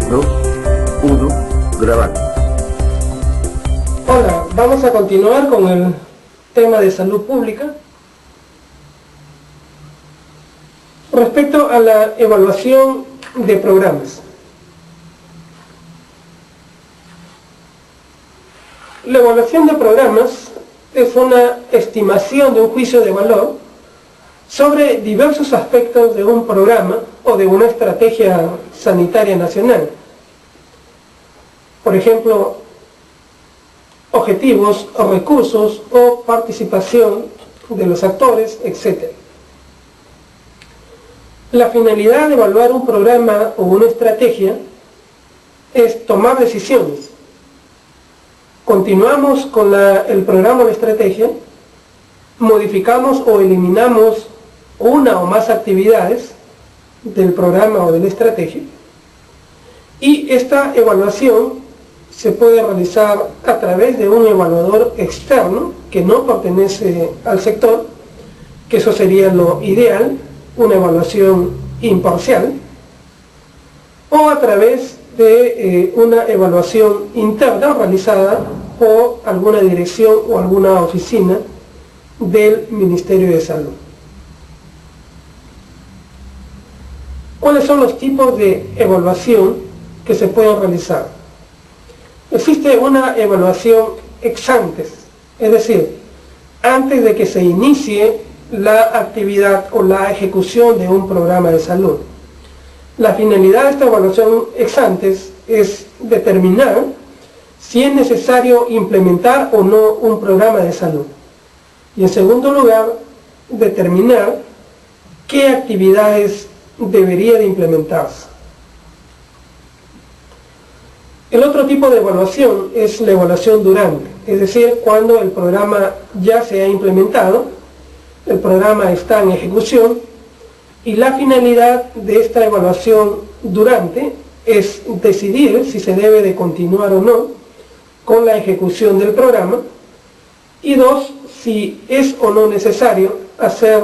2, 1, grabando. Hola, vamos a continuar con el tema de salud pública. Respecto a la evaluación de programas. La evaluación de programas es una estimación de un juicio de valor sobre diversos aspectos de un programa o de una estrategia sanitaria nacional. Por ejemplo, objetivos o recursos o participación de los actores, etc. La finalidad de evaluar un programa o una estrategia es tomar decisiones. Continuamos con el programa o la estrategia, modificamos o eliminamos una o más actividades del programa o de la estrategia, y esta evaluación se puede realizar a través de un evaluador externo que no pertenece al sector, que eso sería lo ideal, una evaluación imparcial, o a través de una evaluación interna realizada por alguna dirección o alguna oficina del Ministerio de Salud. ¿Cuáles son los tipos de evaluación que se pueden realizar? Existe una evaluación ex ante, es decir, antes de que se inicie la actividad o la ejecución de un programa de salud. La finalidad de esta evaluación ex ante es determinar si es necesario implementar o no un programa de salud. Y en segundo lugar, determinar qué actividades debería de implementarse. El otro tipo de evaluación es la evaluación durante, es decir, cuando el programa ya se ha implementado, el programa está en ejecución, y la finalidad de esta evaluación durante es decidir si se debe de continuar o no con la ejecución del programa, y dos, si es o no necesario hacer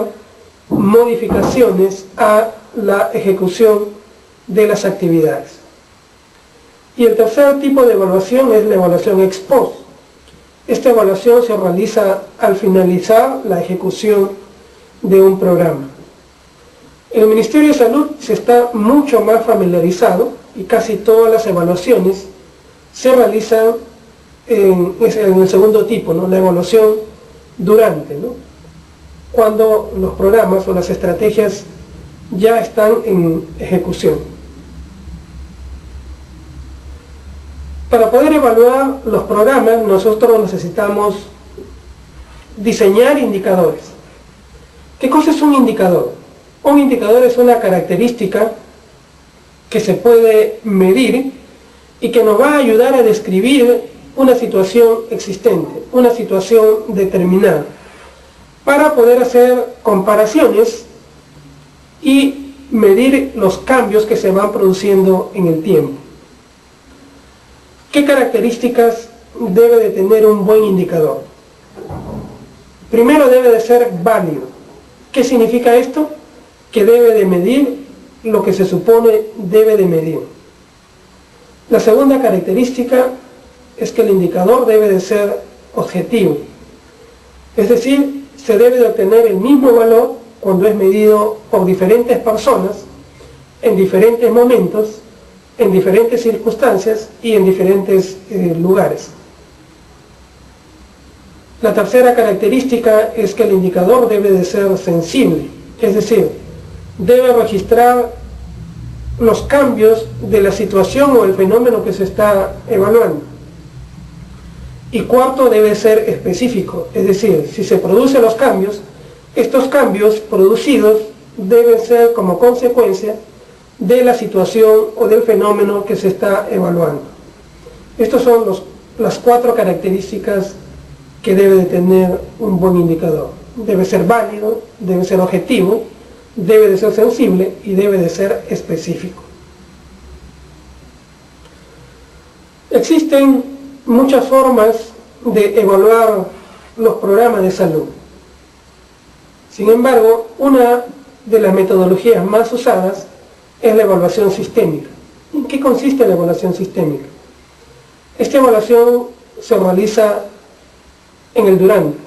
modificaciones a la ejecución de las actividades. Y el tercer tipo de evaluación es la evaluación ex post. Esta evaluación se realiza al finalizar la ejecución de un programa. El Ministerio de Salud se está mucho más familiarizado y casi todas las evaluaciones se realizan en el segundo tipo, ¿no? La evaluación durante, ¿no? Cuando los programas o las estrategias ya están en ejecución. Para poder evaluar los programas, nosotros necesitamos diseñar indicadores. ¿Qué cosa es un indicador? Un indicador es una característica que se puede medir y que nos va a ayudar a describir una situación existente, una situación determinada, para poder hacer comparaciones y medir los cambios que se van produciendo en el tiempo. ¿Qué características debe de tener un buen indicador? Primero, debe de ser válido. ¿Qué significa esto? Que debe de medir lo que se supone debe de medir. La segunda característica es que el indicador debe de ser objetivo. Es decir, se debe de obtener el mismo valor cuando es medido por diferentes personas, en diferentes momentos, en diferentes circunstancias y en diferentes lugares. La tercera característica es que el indicador debe de ser sensible, es decir, debe registrar los cambios de la situación o el fenómeno que se está evaluando. Y cuarto, debe ser específico, es decir, si se producen los cambios, estos cambios producidos deben ser como consecuencia de la situación o del fenómeno que se está evaluando. Estas son las cuatro características que debe de tener un buen indicador. Debe ser válido, debe ser objetivo, debe de ser sensible y debe de ser específico. Existen muchas formas de evaluar los programas de salud. Sin embargo, una de las metodologías más usadas es la evaluación sistémica. ¿En qué consiste la evaluación sistémica? Esta evaluación se realiza en el Durante.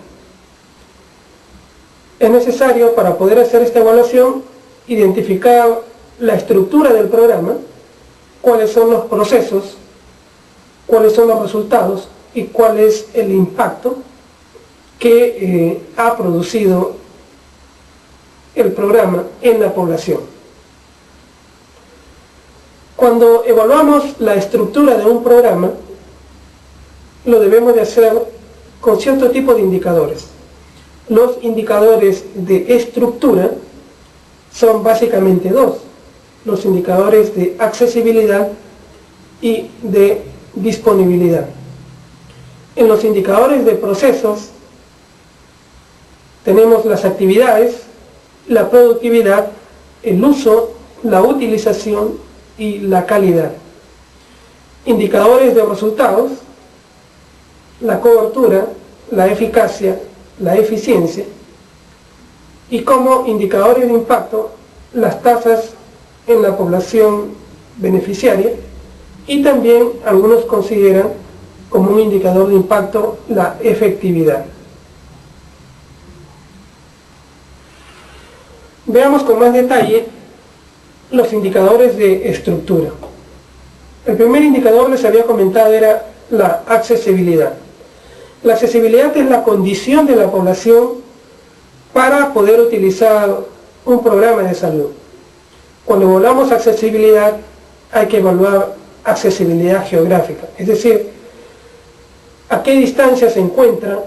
Es necesario, para poder hacer esta evaluación, identificar la estructura del programa, cuáles son los procesos, cuáles son los resultados y cuál es el impacto que ha producido el programa en la población. Cuando evaluamos la estructura de un programa, lo debemos de hacer con cierto tipo de indicadores. Los indicadores de estructura son básicamente dos: los indicadores de accesibilidad y de disponibilidad. En los indicadores de procesos tenemos las actividades, la productividad, el uso, la utilización y la calidad. Indicadores de resultados: la cobertura, la eficacia, la eficiencia. Y como indicadores de impacto, las tasas en la población beneficiaria, y también algunos consideran como un indicador de impacto la efectividad. Veamos con más detalle los indicadores de estructura. El primer indicador, les había comentado, era la accesibilidad. La accesibilidad es la condición de la población para poder utilizar un programa de salud. Cuando evaluamos accesibilidad, hay que evaluar accesibilidad geográfica, es decir, a qué distancia se encuentra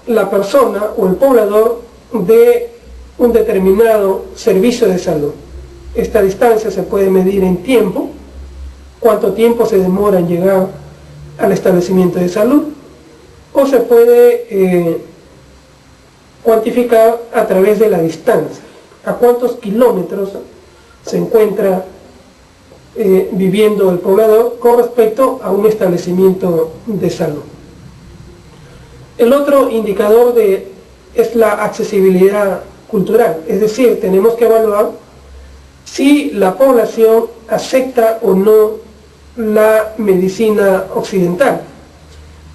la persona o el poblador de un determinado servicio de salud. Esta distancia se puede medir en tiempo, cuánto tiempo se demora en llegar al establecimiento de salud, o se puede cuantificar a través de la distancia, a cuántos kilómetros se encuentra viviendo el poblador con respecto a un establecimiento de salud. El otro indicador es la accesibilidad cultural, es decir, tenemos que evaluar si la población acepta o no la medicina occidental.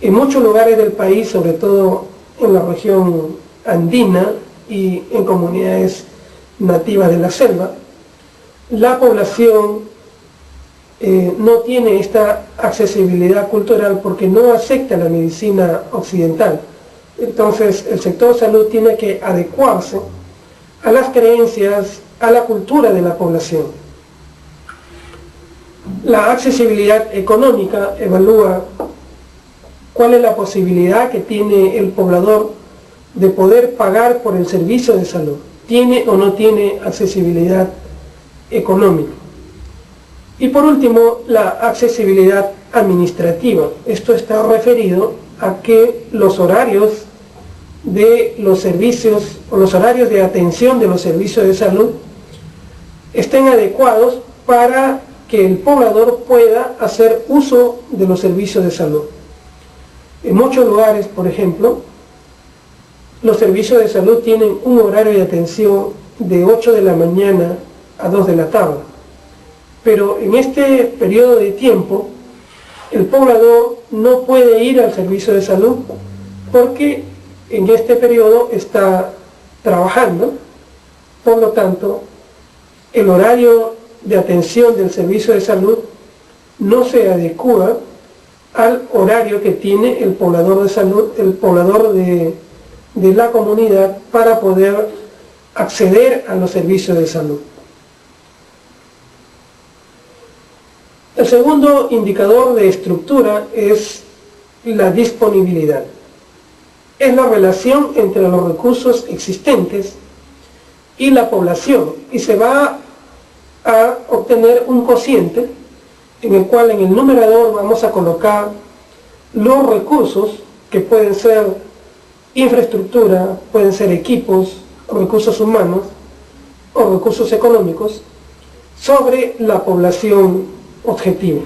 En muchos lugares del país, sobre todo en la región andina y en comunidades nativas de la selva, la población no tiene esta accesibilidad cultural porque no acepta la medicina occidental. Entonces el sector salud tiene que adecuarse a las creencias, a la cultura de la población. La accesibilidad económica evalúa cuál es la posibilidad que tiene el poblador de poder pagar por el servicio de salud. ¿Tiene o no tiene accesibilidad económica? Y por último, la accesibilidad administrativa. Esto está referido a que los horarios de los servicios o los horarios de atención de los servicios de salud estén adecuados para que el poblador pueda hacer uso de los servicios de salud. En muchos lugares, por ejemplo, los servicios de salud tienen un horario de atención de 8 de la mañana a 2 de la tarde. Pero en este periodo de tiempo, el poblador no puede ir al servicio de salud porque en este periodo está trabajando. Por lo tanto, el horario de atención del servicio de salud no se adecua al horario que tiene el poblador de salud, el poblador de la comunidad, para poder acceder a los servicios de salud. El segundo indicador de estructura es la disponibilidad. Es la relación entre los recursos existentes y la población, y se va a obtener un cociente en el cual en el numerador vamos a colocar los recursos, que pueden ser infraestructura, pueden ser equipos, recursos humanos o recursos económicos, sobre la población objetivo.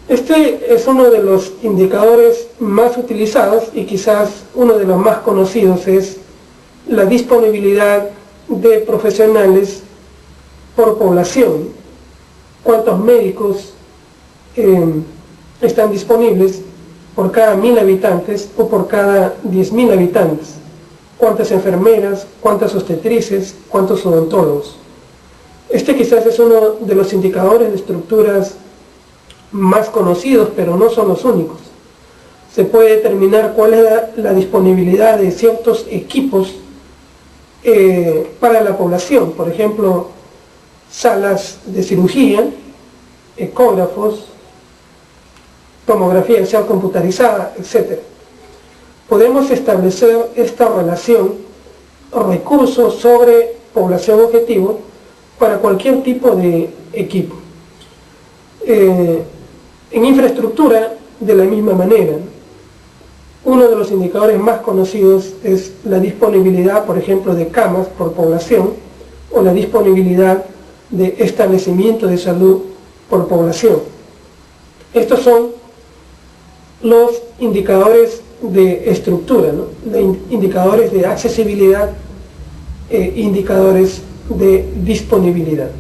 Este es uno de los indicadores más utilizados y quizás uno de los más conocidos, es la disponibilidad de profesionales por población, cuántos médicos están disponibles por cada 1000 habitantes o por cada 10.000 habitantes, cuántas enfermeras, cuántas obstetrices, cuántos odontólogos. Este quizás es uno de los indicadores de estructuras más conocidos, pero no son los únicos. Se puede determinar cuál es la disponibilidad de ciertos equipos para la población, por ejemplo, salas de cirugía, ecógrafos, tomografía axial computarizada, etc. Podemos establecer esta relación recursos sobre población objetivo para cualquier tipo de equipo. En infraestructura, de la misma manera, uno de los indicadores más conocidos es la disponibilidad, por ejemplo, de camas por población o la disponibilidad de establecimiento de salud por población. Estos son los indicadores de estructura, ¿no? Indicadores de accesibilidad, indicadores de disponibilidad.